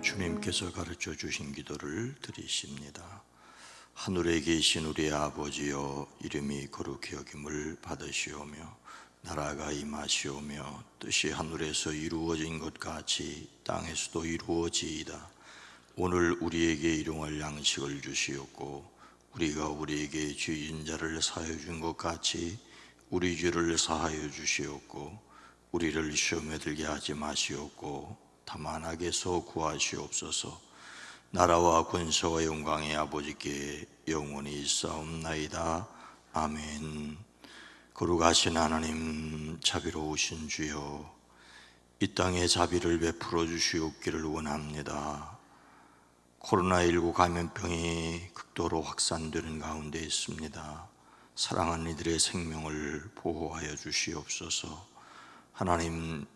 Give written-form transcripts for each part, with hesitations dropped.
주님께서 가르쳐 주신 기도를 드리십니다. 하늘에 계신 우리 아버지여, 이름이 거룩히 여김을 받으시오며 나라가 임하시오며 뜻이 하늘에서 이루어진 것 같이 땅에서도 이루어지이다. 오늘 우리에게 일용할 양식을 주시옵고 우리가 우리에게 죄진 자를 사하여 준 것 같이 우리 죄를 사하여 주시옵고 우리를 시험에 들게 하지 마시옵고 다만 악에서 구하시옵소서. 나라와 권세와 영광의 아버지께 영원히 있사옵나이다. 아멘. 거룩하신 하나님, 자비로우신 주여, 이 땅에 자비를 베풀어 주시옵기를 원합니다. 코로나19 감염병이 극도로 확산되는 가운데 있습니다. 사랑하는 이들의 생명을 보호하여 주시옵소서. 하나님,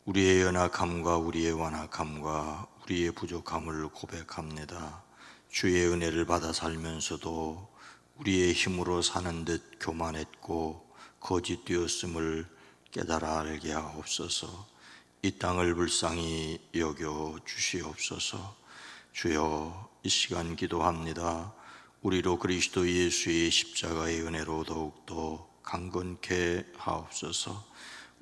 우리의 연약함과 우리의 완악함과 우리의 부족함을 고백합니다. 주의 은혜를 받아 살면서도 우리의 힘으로 사는 듯 교만했고 거짓되었음을 깨달아 알게 하옵소서. 이 땅을 불쌍히 여겨 주시옵소서. 주여, 이 시간 기도합니다. 우리로 그리스도 예수의 십자가의 은혜로 더욱더 강건케 하옵소서.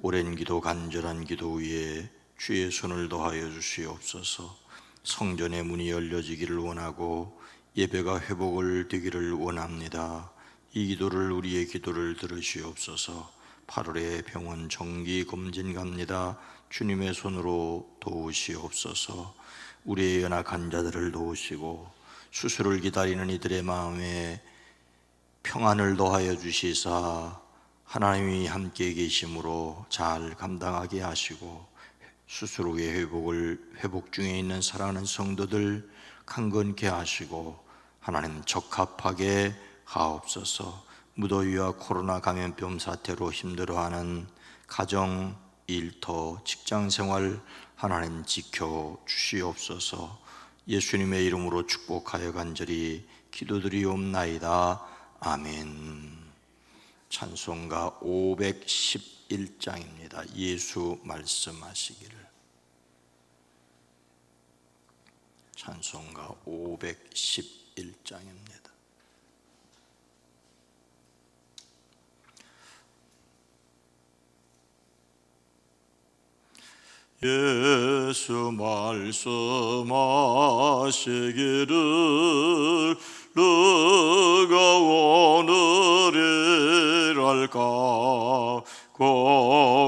오랜 기도, 간절한 기도 위에 주의 손을 더하여 주시옵소서. 성전의 문이 열려지기를 원하고 예배가 회복을 되기를 원합니다. 이 기도를, 우리의 기도를 들으시옵소서. 8월에 병원 정기 검진 갑니다. 주님의 손으로 도우시옵소서. 우리의 연약한 자들을 도우시고 수술을 기다리는 이들의 마음에 평안을 더하여 주시사 하나님이 함께 계심으로 잘 감당하게 하시고 수술 후에 회복 중에 있는 사랑하는 성도들 강건케 하시고 하나님 적합하게 하옵소서. 무더위와 코로나 감염병 사태로 힘들어하는 가정, 일터, 직장생활 하나님 지켜 주시옵소서. 예수님의 이름으로 축복하여 간절히 기도드리옵나이다. 아멘. 찬송가 511장입니다. 예수 말씀하시기를. 찬송가 511장입니다. 예수 말씀하시기를 누가 오늘이랄까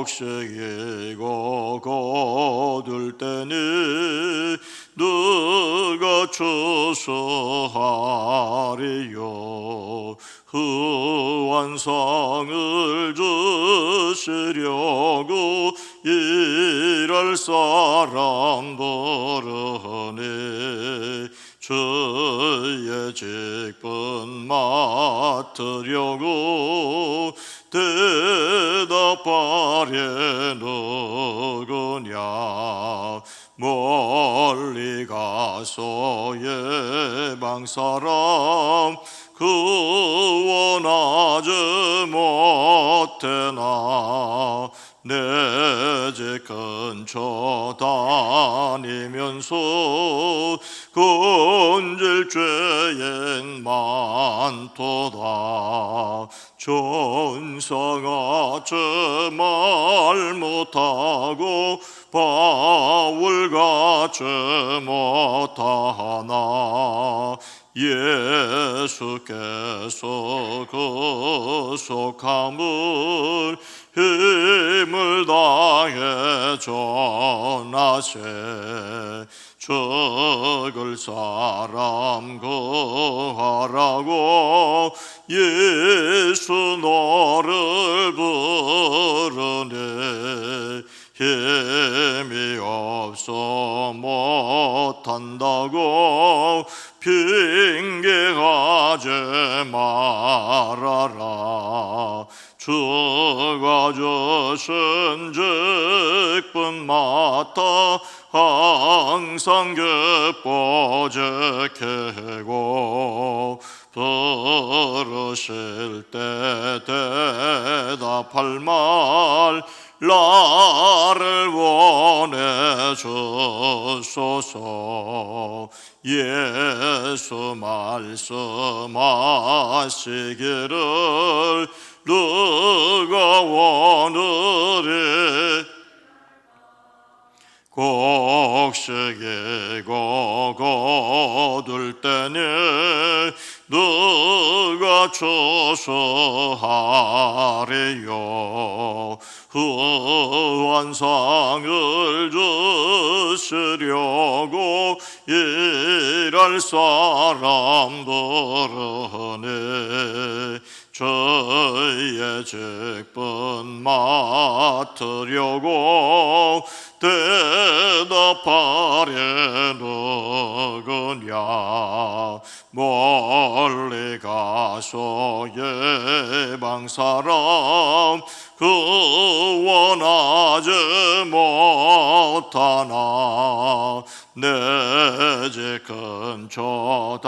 곡식이고 거둘 때니 누가 추수하리요. 후환상을 주시려고 일할 사람들으니 주의 직분 맡으려고 대답하려 누구냐. 멀리 가서 예방사람 구원하지 못해나 내 집 근처 다니면서 건질 죄엔 많도다. 전사같이 말 못하고 바울같이 못하나 예수께서 구속함을 힘을 다해 전하세. 죽을 사람 구하라고 예수 너를 부르네. 힘이 없어 못한다고 핑계하지 말아라. 주가 주신 직분 맡아 항상 기뻐지게고 부르실 때 대답할 말 나를 원해 주소서. 예수 말씀하시기를 누가 원하리 곡식이고 거둘 때니 누가 추수하리요. 후한상을 주시려고 일할 사람들은 저의 직분 맡으려고 대답하려 누구냐. 멀리 가서 예방사람 구원하지 못하나 내 집 근처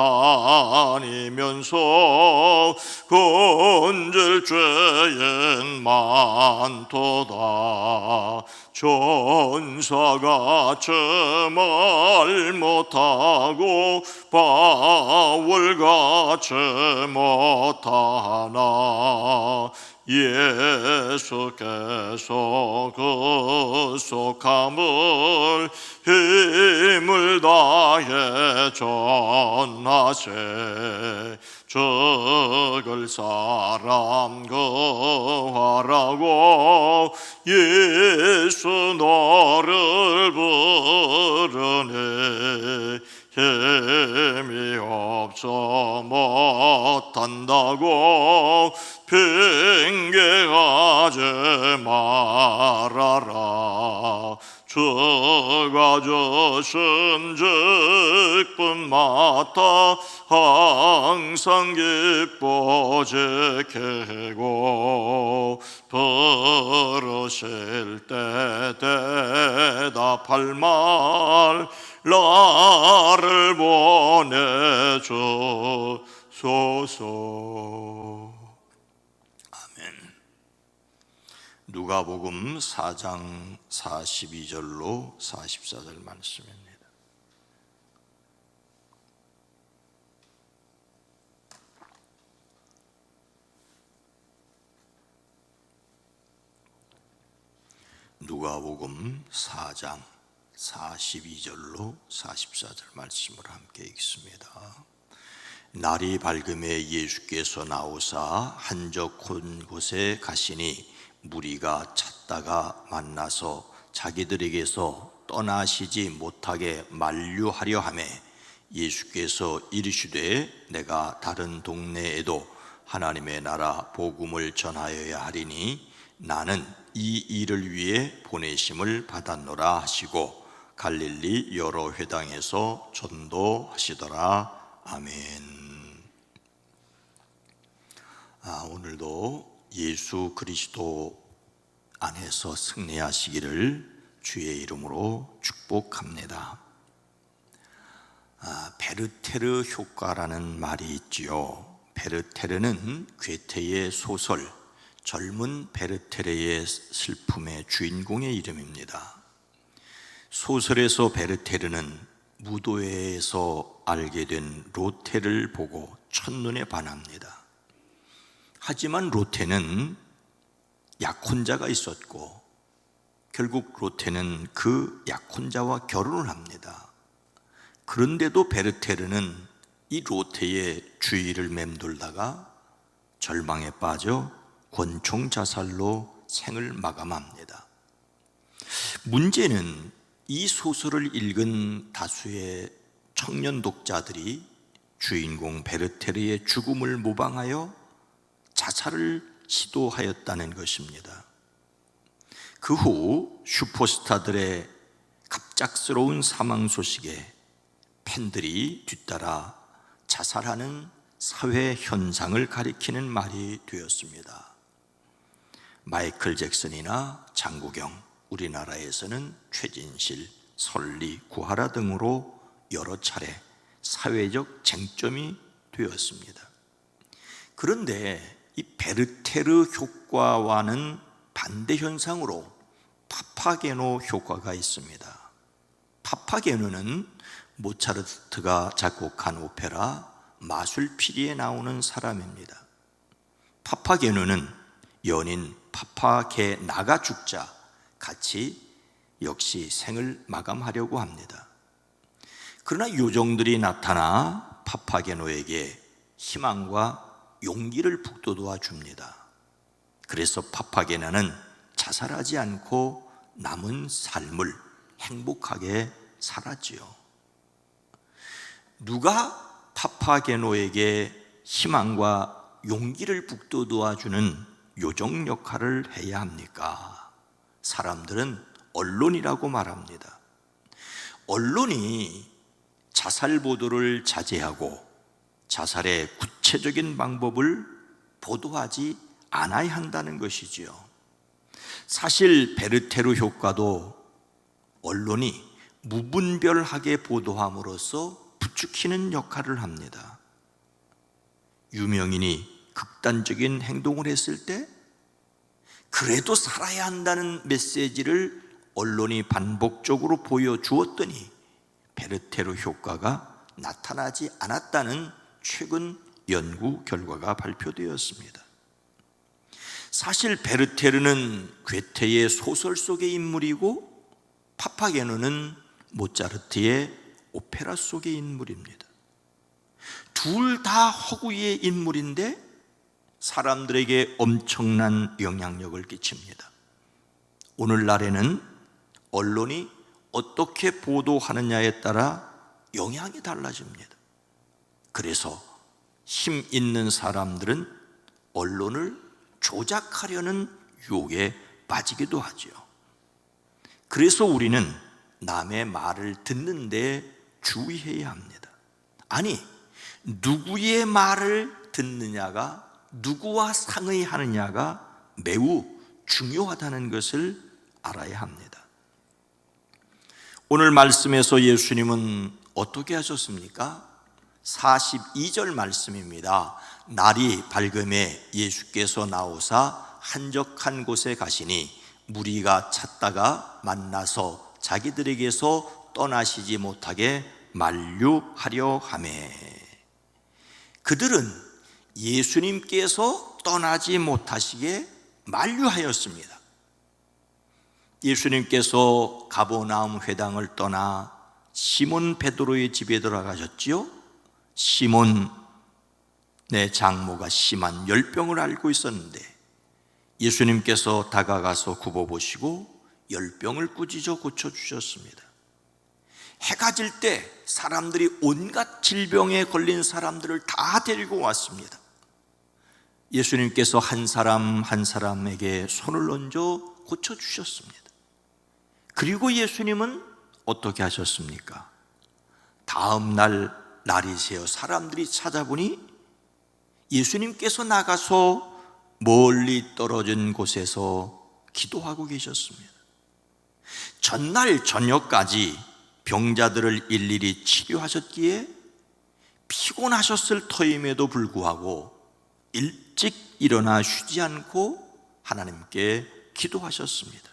다니면서 건질 죄인 많도다. 전사같이 말 못하고 바울같이 못하나 예수께서 그 속함을 힘을 다해 전하세. 죽을 사람 거하라고 예수 너를 부르네. 힘이 없어 못한다고 핑계하지 말아라. 주가 주신 직분 맡아 항상 기뻐 지키고 부르실 때 대답할 말 나를 보내주소서. 아멘. 누가복음 4장 42절로 44절 말씀입니다. 누가복음 4장 42절로 44절 말씀을 함께 읽습니다. 날이 밝음에 예수께서 나오사 한적한 곳에 가시니 무리가 찾다가 만나서 자기들에게서 떠나시지 못하게 만류하려 하매 예수께서 이르시되 내가 다른 동네에도 하나님의 나라 복음을 전하여야 하리니 나는 이 일을 위해 보내심을 받았노라 하시고 갈릴리 여러 회당에서 전도하시더라. 아멘. 오늘도 예수 그리스도 안에서 승리하시기를 주의 이름으로 축복합니다. 베르테르 효과라는 말이 있지요. 베르테르는 괴테의 소설 젊은 베르테르의 슬픔의 주인공의 이름입니다. 소설에서 베르테르는 무도회에서 알게 된 로테를 보고 첫눈에 반합니다. 하지만 로테는 약혼자가 있었고 결국 로테는 그 약혼자와 결혼을 합니다. 그런데도 베르테르는 이 로테의 주위를 맴돌다가 절망에 빠져 권총 자살로 생을 마감합니다. 문제는 이 소설을 읽은 다수의 청년 독자들이 주인공 베르테르의 죽음을 모방하여 자살을 시도하였다는 것입니다. 그 후 슈퍼스타들의 갑작스러운 사망 소식에 팬들이 뒤따라 자살하는 사회 현상을 가리키는 말이 되었습니다. 마이클 잭슨이나 장국영, 우리나라에서는 최진실, 설리, 구하라 등으로 여러 차례 사회적 쟁점이 되었습니다. 그런데 이 베르테르 효과와는 반대 현상으로 파파게노 효과가 있습니다. 파파게노는 모차르트가 작곡한 오페라 마술피리에 나오는 사람입니다. 파파게노는 연인 파파게 나가 죽자 같이 역시 생을 마감하려고 합니다. 그러나 요정들이 나타나 파파게노에게 희망과 용기를 북돋워 줍니다. 그래서 파파게나는 자살하지 않고 남은 삶을 행복하게 살았지요. 누가 파파게노에게 희망과 용기를 북돋워 주는 요정 역할을 해야 합니까? 사람들은 언론이라고 말합니다. 언론이 자살 보도를 자제하고 자살의 구체적인 방법을 보도하지 않아야 한다는 것이지요. 사실 베르테르 효과도 언론이 무분별하게 보도함으로써 부추기는 역할을 합니다. 유명인이 극단적인 행동을 했을 때 그래도 살아야 한다는 메시지를 언론이 반복적으로 보여주었더니 베르테르 효과가 나타나지 않았다는 최근 연구 결과가 발표되었습니다. 사실 베르테르는 괴테의 소설 속의 인물이고 파파게노는 모차르트의 오페라 속의 인물입니다. 둘 다 허구의 인물인데 사람들에게 엄청난 영향력을 끼칩니다. 오늘날에는 언론이 어떻게 보도하느냐에 따라 영향이 달라집니다. 그래서 힘 있는 사람들은 언론을 조작하려는 유혹에 빠지기도 하죠. 그래서 우리는 남의 말을 듣는데 주의해야 합니다. 아니, 누구의 말을 듣느냐가, 누구와 상의하느냐가 매우 중요하다는 것을 알아야 합니다. 오늘 말씀에서 예수님은 어떻게 하셨습니까? 42절 말씀입니다. 날이 밝음에 예수께서 나오사 한적한 곳에 가시니 무리가 찾다가 만나서 자기들에게서 떠나시지 못하게 만류하려 하매. 그들은 예수님께서 떠나지 못하시게 만류하였습니다. 예수님께서 가버나움 회당을 떠나 시몬 베드로의 집에 들어가셨지요. 시몬의 장모가 심한 열병을 앓고 있었는데 예수님께서 다가가서 굽어보시고 열병을 꾸짖어 고쳐주셨습니다. 해가 질 때 사람들이 온갖 질병에 걸린 사람들을 다 데리고 왔습니다. 예수님께서 한 사람 한 사람에게 손을 얹어 고쳐주셨습니다. 그리고 예수님은 어떻게 하셨습니까? 다음 날이 새어 사람들이 찾아보니 예수님께서 나가서 멀리 떨어진 곳에서 기도하고 계셨습니다. 전날 저녁까지 병자들을 일일이 치료하셨기에 피곤하셨을 터임에도 불구하고 일찍 일어나 쉬지 않고 하나님께 기도하셨습니다.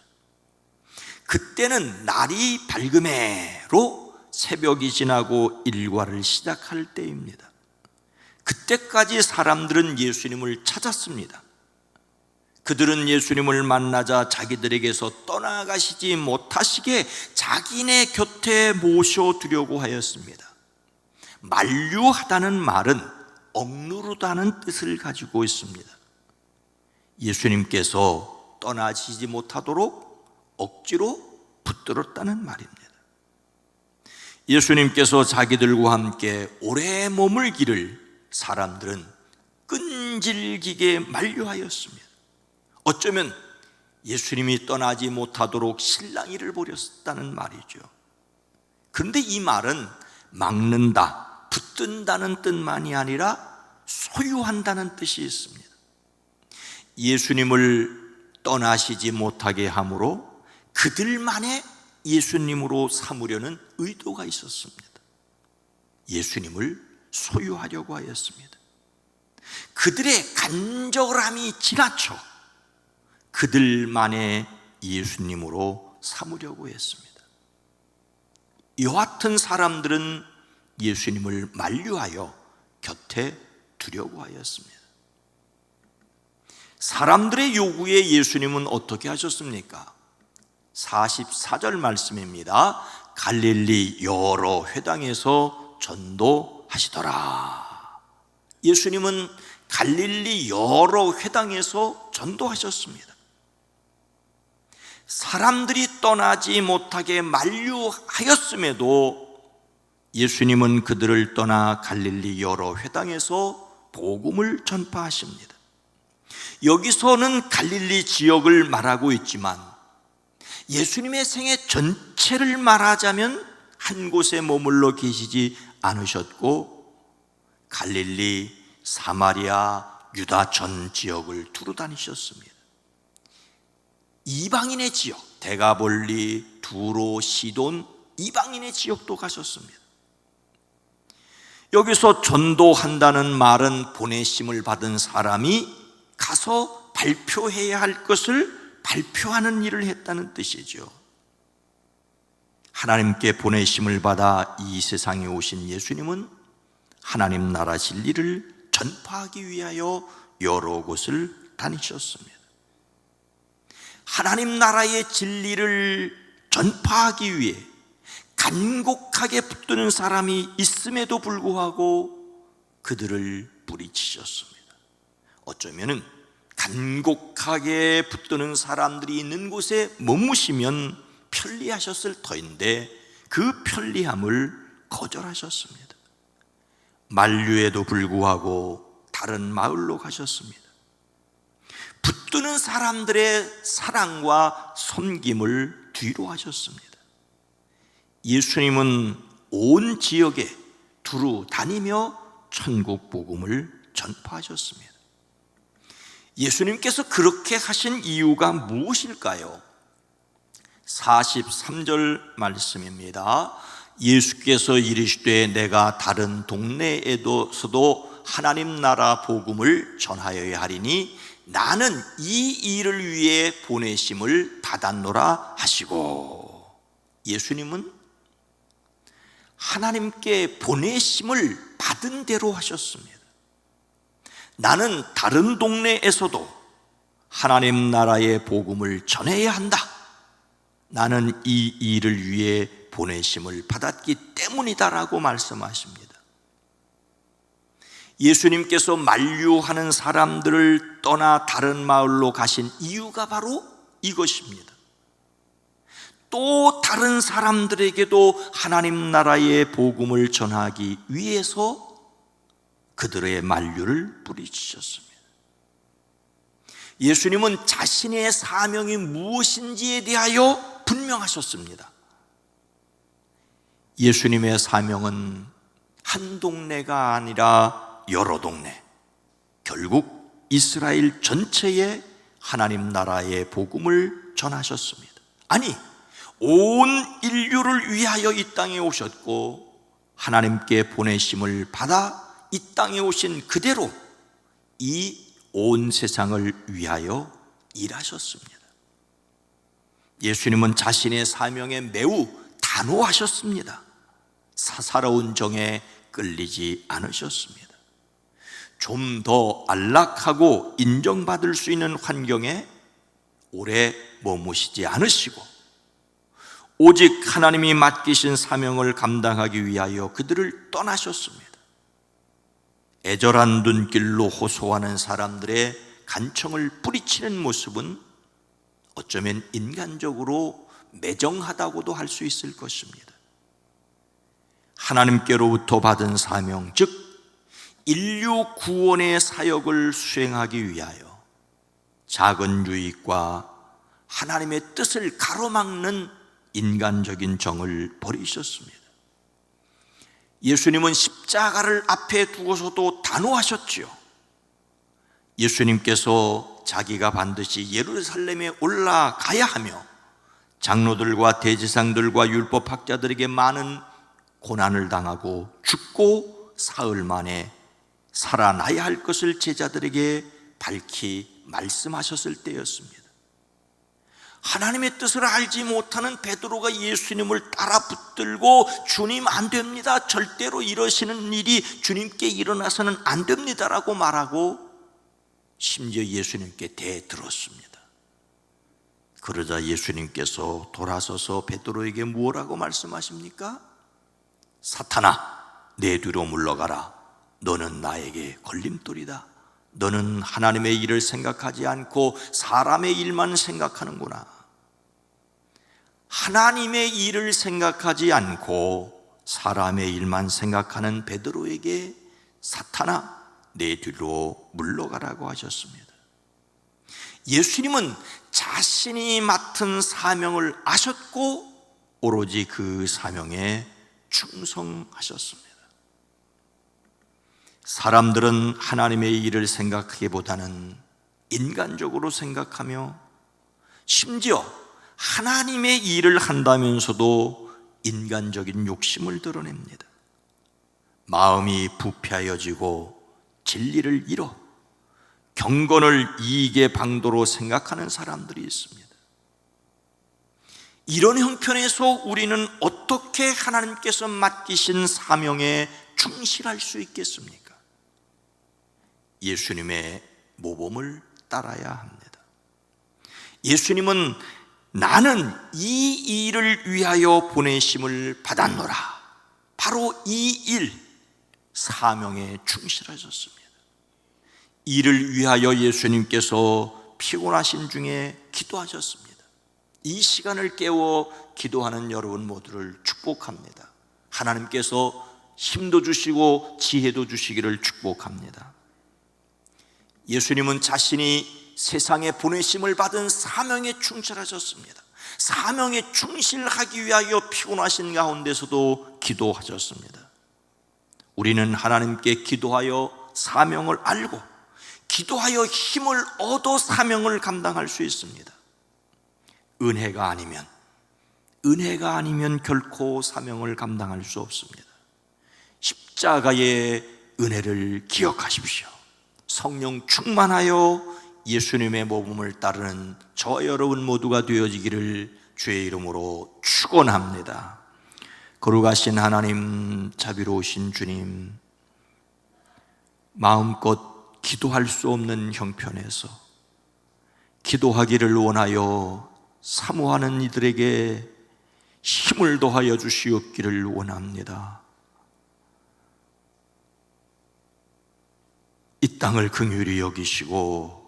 그때는 날이 밝음에로 새벽이 지나고 일과를 시작할 때입니다. 그때까지 사람들은 예수님을 찾았습니다. 그들은 예수님을 만나자 자기들에게서 떠나가시지 못하시게 자기네 곁에 모셔두려고 하였습니다. 만류하다는 말은 억누르다는 뜻을 가지고 있습니다. 예수님께서 떠나시지 못하도록 억지로 붙들었다는 말입니다. 예수님께서 자기들과 함께 오래 머물기를 사람들은 끈질기게 만류하였습니다. 어쩌면 예수님이 떠나지 못하도록 실랑이를 벌였다는 말이죠. 그런데 이 말은 막는다, 붙든다는 뜻만이 아니라 소유한다는 뜻이 있습니다. 예수님을 떠나시지 못하게 함으로 그들만의 예수님으로 삼으려는 의도가 있었습니다. 예수님을 소유하려고 하였습니다. 그들의 간절함이 지나쳐 그들만의 예수님으로 삼으려고 했습니다. 여하튼 사람들은 예수님을 만류하여 곁에 두려고 하였습니다. 사람들의 요구에 예수님은 어떻게 하셨습니까? 44절 말씀입니다. 갈릴리 여러 회당에서 전도하시더라. 예수님은 갈릴리 여러 회당에서 전도하셨습니다. 사람들이 떠나지 못하게 만류하였음에도 예수님은 그들을 떠나 갈릴리 여러 회당에서 복음을 전파하십니다. 여기서는 갈릴리 지역을 말하고 있지만 예수님의 생애 전체를 말하자면 한 곳에 머물러 계시지 않으셨고 갈릴리, 사마리아, 유다 전 지역을 두루 다니셨습니다. 이방인의 지역, 데가볼리, 두로, 시돈, 이방인의 지역도 가셨습니다. 여기서 전도한다는 말은 보내심을 받은 사람이 가서 발표해야 할 것을 발표하는 일을 했다는 뜻이죠. 하나님께 보내심을 받아 이 세상에 오신 예수님은 하나님 나라 진리를 전파하기 위하여 여러 곳을 다니셨습니다. 하나님 나라의 진리를 전파하기 위해 간곡하게 붙드는 사람이 있음에도 불구하고 그들을 뿌리치셨습니다. 어쩌면은 간곡하게 붙드는 사람들이 있는 곳에 머무시면 편리하셨을 터인데 그 편리함을 거절하셨습니다. 만류에도 불구하고 다른 마을로 가셨습니다. 붙드는 사람들의 사랑과 섬김을 뒤로 하셨습니다. 예수님은 온 지역에 두루 다니며 천국 복음을 전파하셨습니다. 예수님께서 그렇게 하신 이유가 무엇일까요? 43절 말씀입니다. 예수께서 이르시되 내가 다른 동네에서도 하나님 나라 복음을 전하여야 하리니 나는 이 일을 위해 보내심을 받았노라 하시고, 예수님은 하나님께 보내심을 받은 대로 하셨습니다. 나는 다른 동네에서도 하나님 나라의 복음을 전해야 한다. 나는 이 일을 위해 보내심을 받았기 때문이다라고 말씀하십니다. 예수님께서 만류하는 사람들을 떠나 다른 마을로 가신 이유가 바로 이것입니다. 또 다른 사람들에게도 하나님 나라의 복음을 전하기 위해서 그들의 만류를 뿌리치셨습니다. 예수님은 자신의 사명이 무엇인지에 대하여 분명하셨습니다. 예수님의 사명은 한 동네가 아니라 여러 동네, 결국 이스라엘 전체에 하나님 나라의 복음을 전하셨습니다. 아니, 온 인류를 위하여 이 땅에 오셨고 하나님께 보내심을 받아 이 땅에 오신 그대로 이 온 세상을 위하여 일하셨습니다. 예수님은 자신의 사명에 매우 단호하셨습니다. 사사로운 정에 끌리지 않으셨습니다. 좀 더 안락하고 인정받을 수 있는 환경에 오래 머무시지 않으시고 오직 하나님이 맡기신 사명을 감당하기 위하여 그들을 떠나셨습니다. 애절한 눈길로 호소하는 사람들의 간청을 뿌리치는 모습은 어쩌면 인간적으로 매정하다고도 할 수 있을 것입니다. 하나님께로부터 받은 사명, 즉 인류 구원의 사역을 수행하기 위하여 작은 유익과 하나님의 뜻을 가로막는 인간적인 정을 버리셨습니다. 예수님은 십자가를 앞에 두고서도 단호하셨지요. 예수님께서 자기가 반드시 예루살렘에 올라가야 하며 장로들과 대제사장들과 율법학자들에게 많은 고난을 당하고 죽고 사흘 만에 살아나야 할 것을 제자들에게 밝히 말씀하셨을 때였습니다. 하나님의 뜻을 알지 못하는 베드로가 예수님을 따라 붙들고 주님 안 됩니다, 절대로 이러시는 일이 주님께 일어나서는 안 됩니다라고 말하고 심지어 예수님께 대들었습니다. 그러자 예수님께서 돌아서서 베드로에게 무엇라고 말씀하십니까? 사탄아, 내 뒤로 물러가라. 너는 나에게 걸림돌이다. 너는 하나님의 일을 생각하지 않고 사람의 일만 생각하는구나. 하나님의 일을 생각하지 않고 사람의 일만 생각하는 베드로에게 사탄아, 내 뒤로 물러가라고 하셨습니다. 예수님은 자신이 맡은 사명을 아셨고 오로지 그 사명에 충성하셨습니다. 사람들은 하나님의 일을 생각하기보다는 인간적으로 생각하며 심지어 하나님의 일을 한다면서도 인간적인 욕심을 드러냅니다. 마음이 부패하여지고 진리를 잃어 경건을 이익의 방도로 생각하는 사람들이 있습니다. 이런 형편에서 우리는 어떻게 하나님께서 맡기신 사명에 충실할 수 있겠습니까? 예수님의 모범을 따라야 합니다. 예수님은 나는 이 일을 위하여 보내심을 받았노라, 바로 이 일, 사명에 충실하셨습니다. 이를 위하여 예수님께서 피곤하신 중에 기도하셨습니다. 이 시간을 깨워 기도하는 여러분 모두를 축복합니다. 하나님께서 힘도 주시고 지혜도 주시기를 축복합니다. 예수님은 자신이 세상에 보내심을 받은 사명에 충실하셨습니다. 사명에 충실하기 위하여 피곤하신 가운데서도 기도하셨습니다. 우리는 하나님께 기도하여 사명을 알고 기도하여 힘을 얻어 사명을 감당할 수 있습니다. 은혜가 아니면 결코 사명을 감당할 수 없습니다. 십자가의 은혜를 기억하십시오. 성령 충만하여 예수님의 모범을 따르는 저 여러분 모두가 되어지기를 주의 이름으로 축원합니다. 거룩하신 하나님, 자비로우신 주님, 마음껏 기도할 수 없는 형편에서 기도하기를 원하여 사모하는 이들에게 힘을 더하여 주시옵기를 원합니다. 이 땅을 긍휼히 여기시고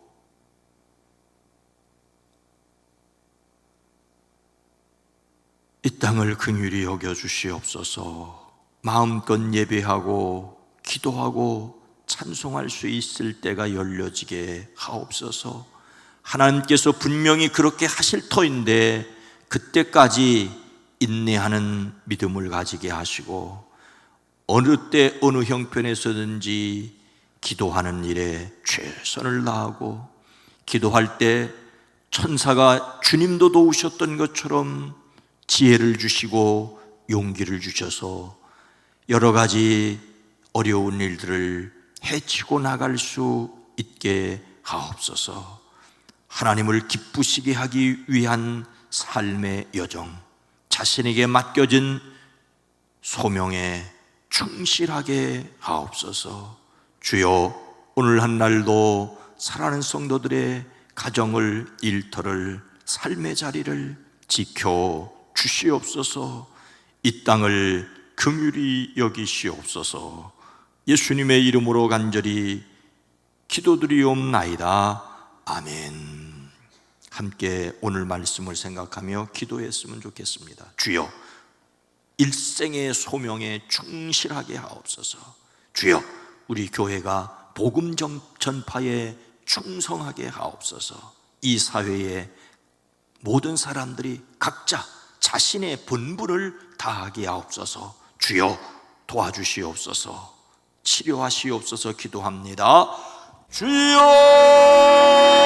이 땅을 긍휼히 여겨 주시옵소서. 마음껏 예배하고 기도하고 찬송할 수 있을 때가 열려지게 하옵소서. 하나님께서 분명히 그렇게 하실 터인데 그때까지 인내하는 믿음을 가지게 하시고 어느 때 어느 형편에서든지 기도하는 일에 최선을 다하고 기도할 때 천사가 주님도 도우셨던 것처럼 지혜를 주시고 용기를 주셔서 여러 가지 어려운 일들을 헤치고 나갈 수 있게 하옵소서. 하나님을 기쁘시게 하기 위한 삶의 여정, 자신에게 맡겨진 소명에 충실하게 하옵소서. 주여, 오늘 한 날도 사랑하는 성도들의 가정을, 일터를, 삶의 자리를 지켜 주시옵소서. 이 땅을 긍휼히 여기시옵소서. 예수님의 이름으로 간절히 기도드리옵나이다. 아멘. 함께 오늘 말씀을 생각하며 기도했으면 좋겠습니다. 주여, 일생의 소명에 충실하게 하옵소서. 주여, 우리 교회가 복음 전파에 충성하게 하옵소서. 이 사회의 모든 사람들이 각자 자신의 본분을 다하게 하옵소서. 주여, 도와주시옵소서. 치료하시옵소서. 기도합니다. 주여!